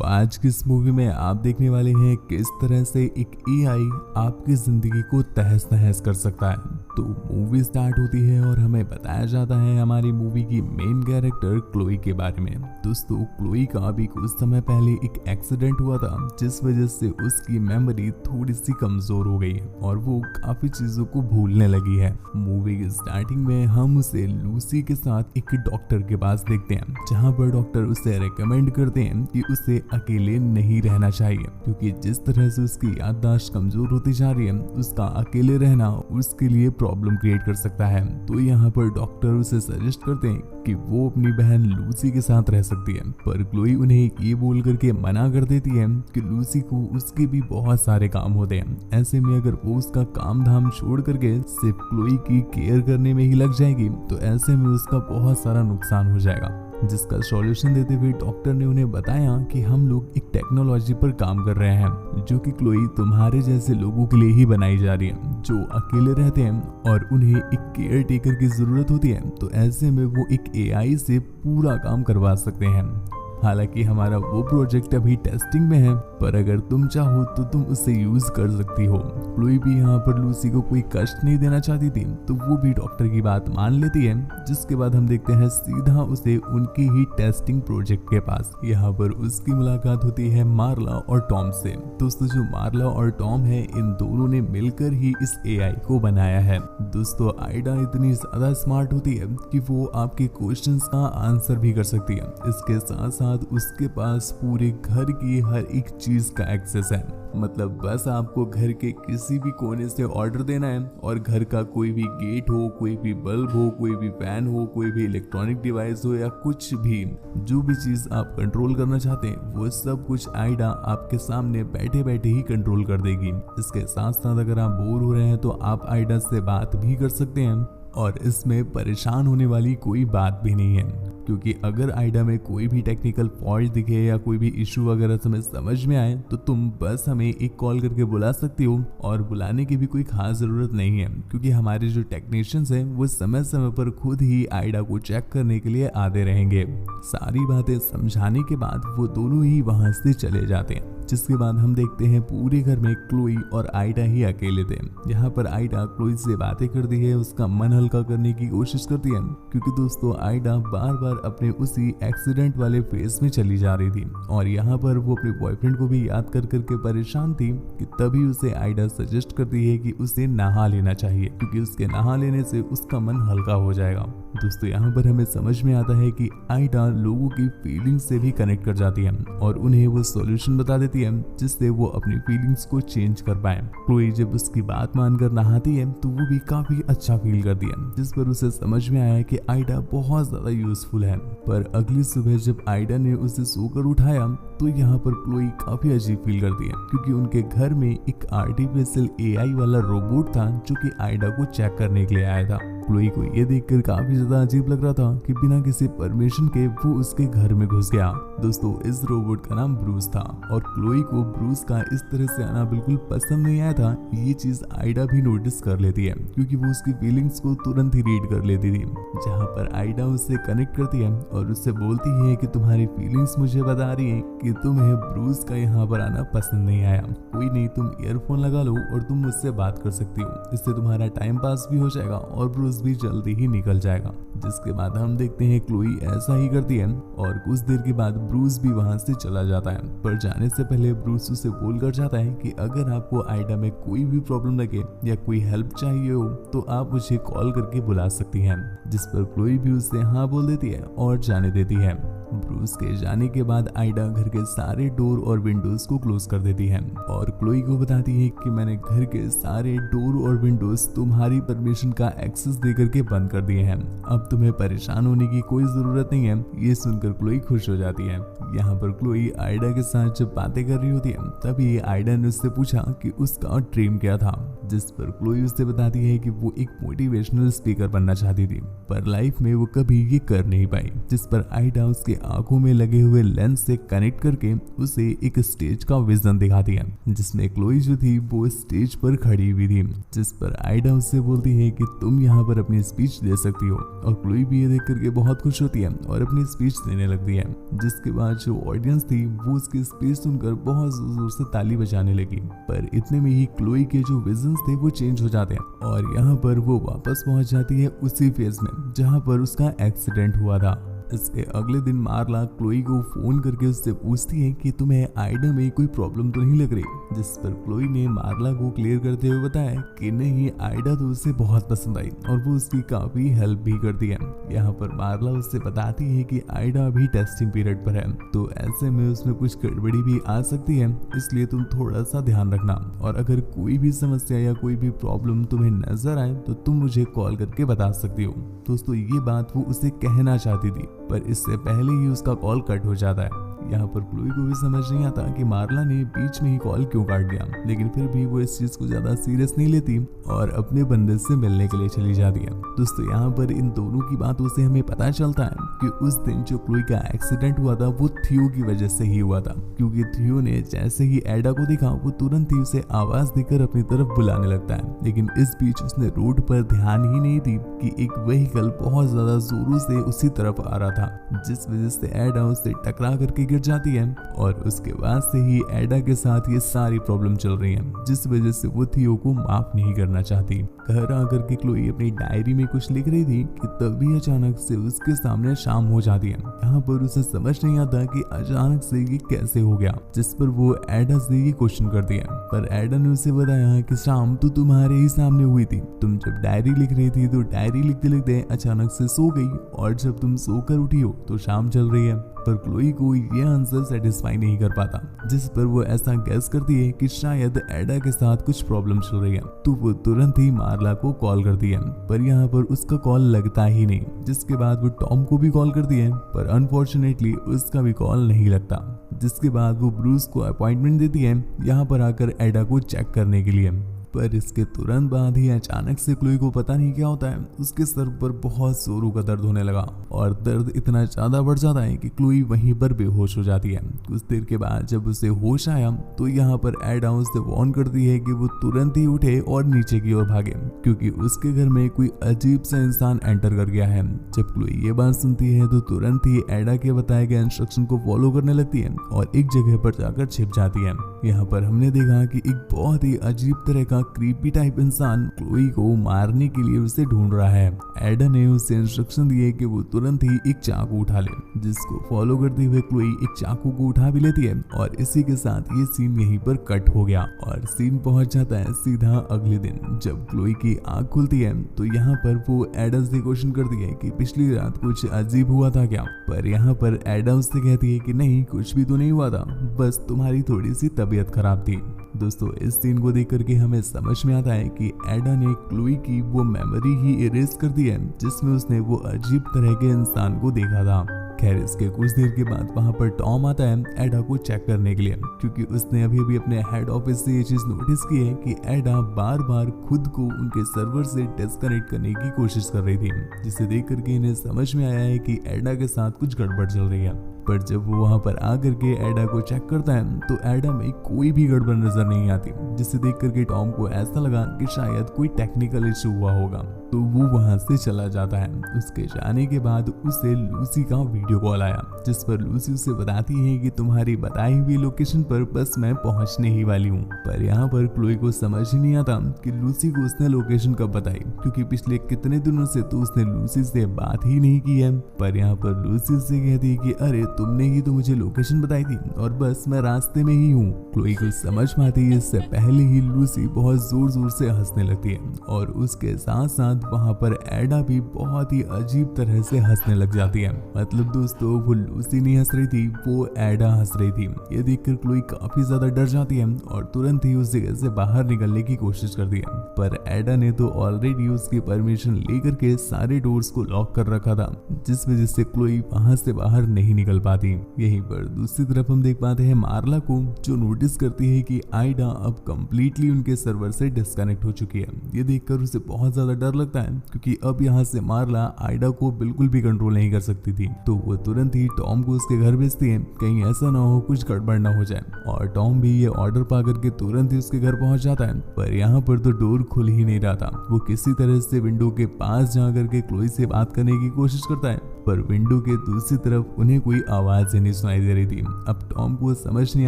आज की इस मूवी में आप देखने वाले हैं किस तरह से एक एआई आपकी जिंदगी को तहस नहस कर सकता है। तो मूवी स्टार्ट होती है और हमें बताया जाता है हमारी मूवी की मेन कैरेक्टर क्लोई के बारे में। दोस्तों, क्लोई का अभी कुछ समय पहले एक एक्सीडेंट हुआ था जिस वजह से उसकी मेमोरी थोड़ी सी कमजोर हो गई है और वो काफी चीजों को भूलने लगी है। मूवी की स्टार्टिंग में हम उसे लूसी के साथ एक डॉक्टर के पास देखते हैं, जहाँ पर डॉक्टर उसे रेकमेंड करते हैं कि उसे अकेले नहीं रहना चाहिए, क्योंकि जिस तरह से उसकी याददाश्त कमजोर होती जा रही है उसका अकेले रहना उसके लिए प्रॉब्लम क्रिएट कर सकता है। तो यहाँ पर डॉक्टर उसे सजेस्ट करते हैं कि वो अपनी बहन लूसी के साथ रह सकती है, पर क्लोई उन्हें ये बोल करके मना कर देती है कि लूसी को उसके भी बहुत सारे काम होते हैं। ऐसे में अगर वो उसका काम धाम छोड़ करके सिर्फ क्लोई की केयर करने में ही लग जाएगी तो ऐसे में उसका बहुत सारा नुकसान हो जाएगा। जिसका सॉल्यूशन देते हुए डॉक्टर ने उन्हें बताया कि हम लोग एक टेक्नोलॉजी पर काम कर रहे हैं जो कि क्लोई तुम्हारे जैसे लोगों के लिए ही बनाई जा रही है, जो अकेले रहते हैं और उन्हें एक केयर टेकर की जरूरत होती है। तो ऐसे में वो एक एआई से पूरा काम करवा सकते हैं। हालांकि हमारा वो प्रोजेक्ट अभी टेस्टिंग में है, पर अगर तुम चाहो तो तुम उसे यूज कर सकती हो। क्लोई भी यहाँ पर लूसी को कोई कष्ट नहीं देना चाहती थी, तो वो भी डॉक्टर की बात मान लेती है। जिसके बाद हम देखते हैं सीधा उसे उनके ही टेस्टिंग प्रोजेक्ट के पास। यहाँ पर उसकी मुलाकात होती है मार्ला और टॉम से। दोस्तों, जो मार्ला और टॉम है इन दोनों ने मिलकर ही इस एआई को बनाया है। दोस्तों, आइडा इतनी ज्यादा स्मार्ट होती है कि वो आपके क्वेश्चंस का आंसर भी कर सकती है। इसके साथ साथ उसके पास पूरे घर की हर एक चीज का एक्सेस है। मतलब बस आपको घर के किसी भी कोने से ऑर्डर देना है और घर का कोई भी गेट हो, कोई भी बल्ब हो, कोई भी फैन हो, कोई भी इलेक्ट्रॉनिक डिवाइस हो या कुछ भी, जो भी चीज आप कंट्रोल करना चाहते हैं वो सब कुछ आइडा आपके सामने बैठे बैठे ही कंट्रोल कर देगी। इसके साथ साथ अगर आप बोर हो रहे हैं तो आप आइडा से बात भी कर सकते हैं और इसमें परेशान होने वाली कोई बात भी नहीं है, क्योंकि अगर आइडा में कोई भी टेक्निकल फॉल्ट दिखे या कोई भी इशू अगर हमें समझ में आए तो तुम बस हमें एक कॉल करके बुला सकती हो। और बुलाने की भी कोई खास जरूरत नहीं है, क्योंकि हमारे जो टेक्नीशियंस हैं वो समय समय पर खुद ही आइडा को चेक करने के लिए आते रहेंगे। सारी बातें समझाने के बाद वो दोनों ही वहां से चले जाते हैं। जिसके बाद हम देखते हैं पूरे घर में क्लोई और आइडा ही अकेले थे। यहाँ पर आइडा क्लोई से बातें करती है, उसका मन हल्का करने की कोशिश करती है, क्योंकि दोस्तों आइडा बार बार अपने उसी एक्सीडेंट वाले फेज में चली जा रही थी और यहाँ पर वो अपने बॉयफ्रेंड को भी याद कर करके परेशान थी कि तभी उसे आइडा सजेस्ट करती है कि उसे नहा लेना चाहिए, क्योंकि उसके नहा लेने से उसका मन हल्का हो जाएगा। दोस्तों, यहाँ पर हमें समझ में आता है कि आइडा लोगों की फीलिंग्स से भी कनेक्ट कर जाती है और उन्हें वो सॉल्यूशन बता देती है जिससे वो अपनी फीलिंग्स को चेंज कर पाए। क्लोई जब उसकी बात मानकर नहाती है तो वो भी काफी अच्छा फील करती है, जिस पर उसे समझ में आया कि आइडा बहुत ज्यादा यूजफुल है। पर अगली सुबह जब आइडा ने उसे सोकर उठाया तो यहाँ पर क्लोई काफी अजीब फील करती है, क्योंकि उनके घर में एक आर्टिफिशियल एआई वाला रोबोट था जो कि आइडा को चेक करने के लिए आया था। क्लोई को ये देखकर काफी ज्यादा अजीब लग रहा था कि बिना किसी परमिशन के वो उसके घर में घुस गया। दोस्तों, इस रोबोट का नाम ब्रूस था और क्लोई को ब्रूस का इस तरह से आना बिल्कुल पसंद नहीं आया था। ये चीज आइडा भी नोटिस कर लेती है, क्योंकि वो उसकी फीलिंग्स को तुरंत ही रीड कर लेती थी। जहाँ पर आइडा उससे कनेक्ट करती है और उससे बोलती है कि तुम्हारी फीलिंग्स मुझे बता रही है कि तुम्हें ब्रूस का यहाँ पर आना पसंद नहीं आया। कोई नहीं, तुम ईयरफोन लगा लो और तुम मुझसे बात कर सकती हो, इससे तुम्हारा टाइम पास भी हो जाएगा और ब्रूस भी जल्दी ही निकल जाएगा। जिसके बाद हम देखते हैं क्लोई ऐसा ही करती है और कुछ देर के बाद ब्रूस भी वहां से चला जाता है। पर जाने से पहले ब्रूस उसे बोलकर जाता है कि अगर आपको आइडा में कोई भी प्रॉब्लम लगे या कोई हेल्प चाहिए हो तो आप मुझे कॉल करके बुला सकती हैं। जिस पर क्लोई भी उससे हाँ बोल देती है और जाने देती है। ब्रूस के जाने के बाद आइडा घर के सारे डोर और विंडोज को क्लोज कर देती है और क्लोई को बताती है कि मैंने घर के सारे डोर और विंडोज तुम्हारी परमिशन का एक्सेस देकर के बंद कर दिए हैं। अब तुम्हें परेशान होने की कोई जरूरत नहीं है। ये सुनकर क्लोई खुश हो जाती है। यहाँ पर क्लोई आइडा के साथ जब बातें कर रही होती है तभी आइडा ने उससे पूछा कि उसका ड्रीम क्या था। जिस पर क्लोई उससे बताती है कि वो एक मोटिवेशनल स्पीकर बनना चाहती थी, पर लाइफ में वो कभी ये कर नहीं पाई। जिस पर आइडा उसके आंखों में लगे हुए लेंस से कनेक्ट करके उसे एक स्टेज का विजन दिखाती है, जिसमें क्लोई जो थी वो स्टेज पर खड़ी हुई थी। जिस पर आइडा उससे बोलती है कि तुम यहाँ पर अपनी स्पीच दे सकती हो, और क्लोई भी ये देख करके बहुत खुश होती है और अपनी स्पीच देने लगती है। जिसके बाद जो ऑडियंस थी वो उसकी स्पीच सुनकर बहुत जोर से ताली बजाने लगी, पर इतने में ही क्लोई के जो विजन्स थे वो चेंज हो जाते हैं और यहाँ पर वो वापस पहुंच जाती है उसी फेज में जहाँ पर उसका एक्सीडेंट हुआ था। इसके अगले दिन मार्ला क्लोई को फोन करके उससे पूछती है कि तुम्हें आइडा में कोई प्रॉब्लम तो नहीं लग रही, जिस पर क्लोई ने मार्ला को क्लियर करते हुए बताया कि नहीं, आइडा तो उसे बहुत पसंद आई और वो उसकी काफी हेल्प भी करती है। यहाँ पर मार्ला उससे बताती है कि आइडा अभी टेस्टिंग पीरियड पर है, तो ऐसे में उसमें कुछ गड़बड़ी भी आ सकती है, इसलिए तुम थोड़ा सा ध्यान रखना, और अगर कोई भी समस्या या कोई भी प्रॉब्लम तुम्हें नजर आए तो तुम मुझे कॉल करके बता सकती हो। दोस्तों ये बात वो उसे कहना चाहती थी, पर इससे पहले ही उसका कॉल कट हो जाता है। यहाँ पर क्लोई को भी समझ नहीं आता कि मार्ला ने बीच में ही कॉल क्यों काट दिया, लेकिन फिर भी वो इस चीज को ज्यादा सीरियस नहीं लेती और अपने बंदे से मिलने के लिए चली जाती है। दोस्तों यहाँ पर इन दोनों की बातों से हमें पता चलता है कि उस दिन जो क्लोई का एक्सीडेंट हुआ था वो थियो की वजह से ही हुआ था, क्योंकि थियो ने जैसे ही एडा को देखा वो तुरंत ही उसे आवाज देकर अपनी तरफ बुलाने लगता है, लेकिन इस बीच उसने रोड पर ध्यान ही नहीं दी कि एक व्हीकल बहुत ज्यादा जोरों से उसी तरफ आ रहा था, जिस वजह से एडा उससे टकरा करके गिर जाती है और उसके बाद से ही एडा के साथ ये सारी प्रॉब्लम चल रही है, जिस वजह से वो थियो को माफ नहीं करना चाहती। घर आकर के क्लोई अपनी डायरी में कुछ लिख रही थी कि तभी अचानक से उसके सामने शाम हो जाती है। यहाँ पर उसे समझ नहीं आता कि अचानक से ये कैसे हो गया, जिस पर वो एडा से ये क्वेश्चन करती है, पर एडा ने उसे बताया कि शाम तो तुम्हारे ही सामने हुई थी, तुम जब डायरी लिख रही थी तो डायरी लिखते लिखते अचानक से सो गई और जब तुम सोकर उठी हो तो शाम चल रही है। पर क्लोई को ये आंसर सेटिस्फाई नहीं कर पाता, जिस पर वो ऐसा गैस करती है कि शायद एडा के साथ कुछ प्रॉब्लम चल रही है, तो वो तुरंत ही मार्ला को कॉल करती है, पर यहाँ पर उसका कॉल लगता ही नहीं। जिसके बाद वो टॉम को भी कॉल करती है, पर अनफॉर्चुनेटली उसका भी कॉल नहीं लगता। जिसके बाद वो ब्रूस को अपॉइंटमेंट देती है यहाँ पर आकर एडा को चेक करने के लिए, पर इसके तुरंत बाद ही अचानक से क्लोई को पता नहीं क्या होता है, उसके सर पर बहुत जोरों का दर्द होने लगा और दर्द इतना ज्यादा बढ़ जाता है कि क्लोई वहीं पर बेहोश हो जाती है। कुछ देर के बाद जब उसे होश आया तो यहाँ पर एडा उससे वार्न करती है कि वो तुरंत ही उठे और नीचे की ओर भागे, क्योंकि उसके घर में कोई अजीब सा इंसान एंटर कर गया है। जब क्लोई ये बात सुनती है तो तुरंत ही एडा के बताए गए इंस्ट्रक्शन को फॉलो करने लगती है और एक जगह पर जाकर छिप जाती है। यहाँ पर हमने देखा कि एक बहुत ही अजीब तरह का क्रीपी टाइप इंसान क्लोई को मारने के लिए उसे ढूंढ रहा है। एडा ने उसे इंस्ट्रक्शन दिए कि वो तुरंत ही एक चाकू उठा ले, जिसको फॉलो करते हुए क्लोई एक चाकू को उठा भी लेती है और इसी के साथ ये सीन यहीं पर कट हो गया और सीन पहुंच जाता है सीधा अगले दिन। जब क्लोई की आंख खुलती है तो यहाँ पर वो एडा से क्वेश्चन करती है कि पिछली रात कुछ अजीब हुआ था क्या, पर यहाँ पर एडा उससे कहती है कि नहीं, कुछ भी तो नहीं हुआ था, बस तुम्हारी थोड़ी सी तबीयत खराब थी। दोस्तों इस सीन को देख करके हमें समझ में आता है कि एडा ने क्लोई की वो मेमोरी ही इरेज कर दी है जिसमें उसने वो अजीब तरह के इंसान को देखा था। खैर इसके कुछ देर के बाद वहां पर टॉम आता है एडा को चेक करने के लिए, क्योंकि उसने अभी अपने हेड ऑफिस से ये चीज नोटिस की है कि एडा बार बार खुद को उनके सर्वर से डिस्कनेक्ट करने की कोशिश कर रही थी, जिसे देख करके इन्हें समझ में आया है कि एडा के साथ कुछ गड़बड़ चल रही है। पर जब वो वहां पर आकर के एडा को चेक करता है तो एडा में कोई भी गड़बड़ नजर नहीं आती, जिसे देख करके टॉम को ऐसा लगा कि शायद कोई टेक्निकल इशू हुआ होगा, तो वो वहां से चला जाता है। उसके जाने के बाद उसे लूसी का वीडियो कॉल आया, जिस पर लूसी उसे बताती है कि तुम्हारी बताई हुई लोकेशन पर बस मैं पहुंचने ही वाली हूँ। पर यहाँ पर क्लोई को समझ ही नहीं आता कि लूसी को उसने लोकेशन कब बताई, क्योंकि पिछले कितने दिनों से तो उसने लूसी से बात ही नहीं की है। पर यहाँ पर लूसी से कहती है कि अरे तुमने ही तो मुझे लोकेशन बताई थी और बस मैं रास्ते में ही हूँ। क्लोई को समझ में आती है इससे पहले ही लूसी बहुत जोर जोर से हंसने लगती है और उसके साथ साथ वहाँ पर एडा भी बहुत ही अजीब तरह से हंसने लग जाती है। मतलब दोस्तों वो लूसी नहीं हंस रही थी, वो एडा हंस रही थी। ये देखकर क्लोई काफी ज्यादा डर जाती है और तुरंत ही उस जगह से बाहर निकलने की कोशिश करती है, पर एडा ने तो ऑलरेडी उसकी परमिशन लेकर के सारे डोर्स को लॉक कर रखा था, जिस वजह से क्लोई वहां से बाहर नहीं निकल पाती। यहीं पर दूसरी तरफ हम देख पाते हैं मार्ला को, जो नोटिस करती है कि आइडा अब कंप्लीटली उनके सर्वर से डिस्कनेक्ट हो चुकी है। ये देखकर उसे बहुत ज्यादा डर लगता है, क्योंकि अब यहाँ से मार्ला आइडा को बिल्कुल भी कंट्रोल नहीं कर सकती थी। तो वो तुरंत ही टॉम को उसके घर भेजती है, कहीं ऐसा ना हो कुछ गड़बड़ ना हो जाए। और टॉम भी ये ऑर्डर पा करके तुरंत ही उसके घर पहुंच जाता है, पर यहाँ पर तो डोर खुल ही नहीं रहा था। वो किसी तरह से विंडो के पास जा करके क्लोई से बात करने की कोशिश करता है, पर विंडो के दूसरी तरफ उन्हें कोई आवाज ही नहीं सुनाई दे रही थी। अब टॉम को समझ नहीं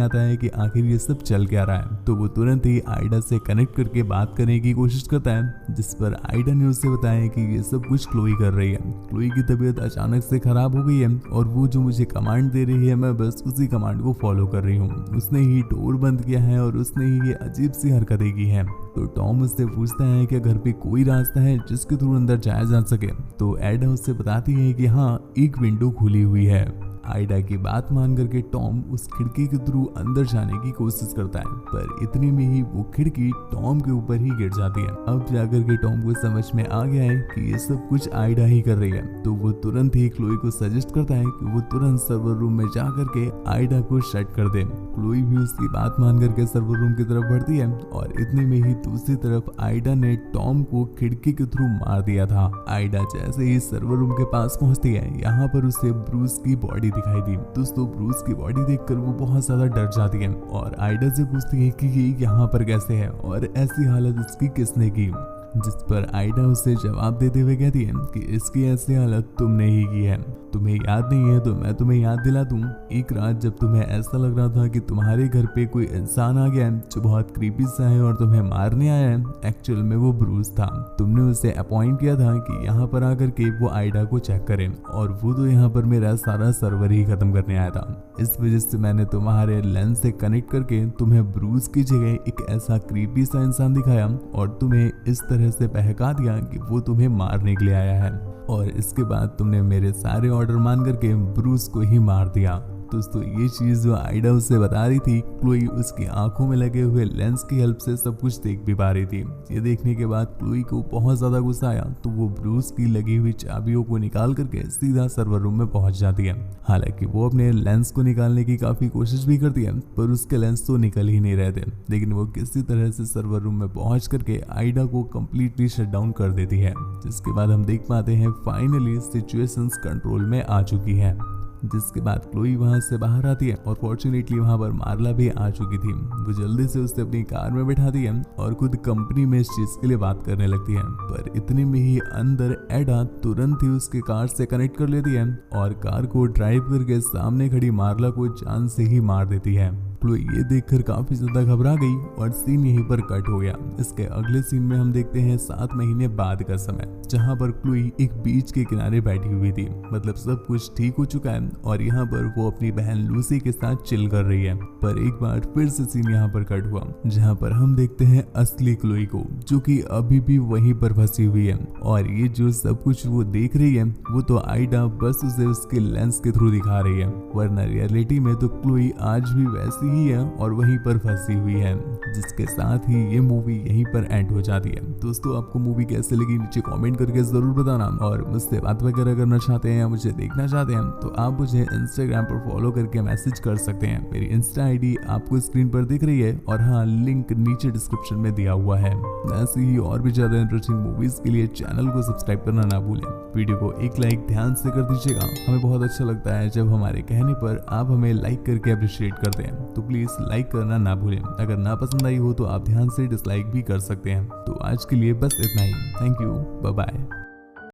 आता है कि आखिर ये सब चल क्या रहा है, तो वो तुरंत ही आइडा से कनेक्ट करके बात करने की कोशिश करता है, जिस पर आइडा ने उससे बताया कि ये सब कुछ क्लोई कर रही है। क्लोई की तबीयत अचानक से खराब हो गई है और वो जो मुझे कमांड दे रही है मैं बस उसी कमांड को फॉलो कर रही हूँ। उसने ही डोर बंद किया है और उसने ही ये अजीब सी हरकतें की है। तो टॉम उससे पूछता है कि घर पे कोई रास्ता है जिसके थ्रू अंदर जाया जा सके, तो एडा उससे बताती है कि हाँ, एक विंडो खुली हुई है। आइडा की बात मान करके टॉम उस खिड़की के थ्रू अंदर जाने की कोशिश करता है, पर इतने में ही वो खिड़की टॉम के ऊपर ही गिर जाती है। अब जाकर के टॉम को समझ में आ गया है कि ये सब कुछ आइडा ही कर रही है, तो वो तुरंत ही क्लोई को सजेस्ट करता है कि वो तुरंत सर्वर रूम में जा करके आइडा को शट कर दे। क्लोई भी उसकी बात मान करके सर्वर रूम की तरफ बढ़ती है और इतने में ही दूसरी तरफ आइडा ने टॉम को खिड़की के थ्रू मार दिया था। आइडा जैसे ही सर्वर रूम के पास पहुंचती है, यहाँ पर उसे ब्रूस की बॉडी दिखाई दी। दोस्तों ब्रूस की बॉडी देखकर वो बहुत ज्यादा डर जाती है और आइडा से पूछती है कि ये यहाँ पर कैसे है और ऐसी हालत इसकी किसने की, जिस पर आइडा उसे जवाब देते हुए कहती है कि इसकी ऐसी हालत तुमने ही की है। तुम्हें याद नहीं है तो मैं तुम्हें याद दिला दूं। एक रात जब तुम्हें ऐसा लग रहा था कि तुम्हारे घर पे कोई इंसान आ गया है जो बहुत क्रीपी सा है और तुम्हें मारने आया है, एक्चुअल में वो ब्रूस था। तुमने उसे अपॉइंट किया था कि यहाँ पर आकर के वो आइडा को चेक करे, और वो तो यहाँ पर मेरा सारा सर्वर ही खत्म करने आया था। इस वजह से मैंने तुम्हारे लेंस से कनेक्ट करके तुम्हें ब्रूस की जगह एक ऐसा क्रीपी सा इंसान दिखाया और तुम्हें इस तरह से बहका दिया कि वो तुम्हें मारने के लिए आया है, और इसके बाद तुमने मेरे सारे ऑर्डर मान करके ब्रूस को ही मार दिया। दोस्तों ये चीज जो आइडा उसे बता रही थी, क्लोई उसकी आंखों में लगे हुए लेंस की हेल्प से सब कुछ देख भी पा रही थी। ये देखने के बाद क्लोई को बहुत ज्यादा गुस्सा आया, तो वो ब्रूस की लगी हुई चाबियों को निकाल करके सीधा सर्वर रूम में पहुंच जाती है। हालांकि वो अपने लेंस को निकालने की काफी कोशिश भी करती है, पर उसके लेंस तो निकल ही नहीं रहे थे। लेकिन वो किसी तरह से सर्वर रूम में पहुंच करके आइडा को कम्प्लीटली शट डाउन कर देती है, जिसके बाद हम देख पाते हैं फाइनली सिचुएशंस कंट्रोल में आ चुकी है। जिसके बाद क्लोई वहां से बाहर आती है और फॉर्चुनेटली वहां पर मार्ला भी आ चुकी थी। वो जल्दी से उसे अपनी कार में बैठाती है और खुद कंपनी में इस चीज के लिए बात करने लगती है, पर इतने में ही अंदर एडा तुरंत ही उसके कार से कनेक्ट कर लेती है और कार को ड्राइव करके सामने खड़ी मार्ला को जान से ही मार देती है। क्लोई ये देखकर काफी ज्यादा घबरा गई और सीन यहीं पर कट हो गया। इसके अगले सीन में हम देखते हैं 7 महीने बाद का समय, जहां पर क्लोई एक बीच के किनारे बैठी हुई थी। मतलब सब कुछ ठीक हो चुका है और यहाँ पर वो अपनी बहन लूसी के साथ चिल कर रही है। पर एक बार फिर से सीन यहाँ पर कट हुआ, जहाँ पर हम देखते हैं असली क्लोई को, जो कि अभी भी वहीं पर फंसी हुई है। और ये जो सब कुछ वो देख रही है वो तो आइडा बस उसे उसके लेंस के थ्रू दिखा रही है, वरना रियलिटी में तो क्लोई आज भी वैसी ही है और वहीं पर फंसी हुई है। जिसके साथ ही ये मूवी यहीं पर एंड हो जाती है। दोस्तों आपको मूवी कैसे लगी नीचे कमेंट करके जरूर बताना, और मुझसे बात वगैरह करना चाहते हैं या मुझे देखना चाहते हैं तो आप मुझे इंस्टाग्राम पर फॉलो करके मैसेज कर सकते हैं। मेरी इंस्टा आईडी आपको स्क्रीन पर दिख रही है और हाँ, लिंक नीचे डिस्क्रिप्शन में दिया हुआ है। ऐसी ही और भी ज्यादा इंटरेस्टिंग मूवीज के लिए चैनल को सब्सक्राइब करना ना भूलें। वीडियो को एक लाइक ध्यान से कर दीजिएगा, हमें बहुत अच्छा लगता है जब हमारे कहने पर आप हमें लाइक करके अप्रिशिएट करते हैं, तो प्लीज लाइक करना ना भूलें। अगर ना पसंद आई हो तो आप ध्यान से डिसलाइक भी कर सकते हैं। तो आज के लिए बस इतना ही। Thank you, bye bye.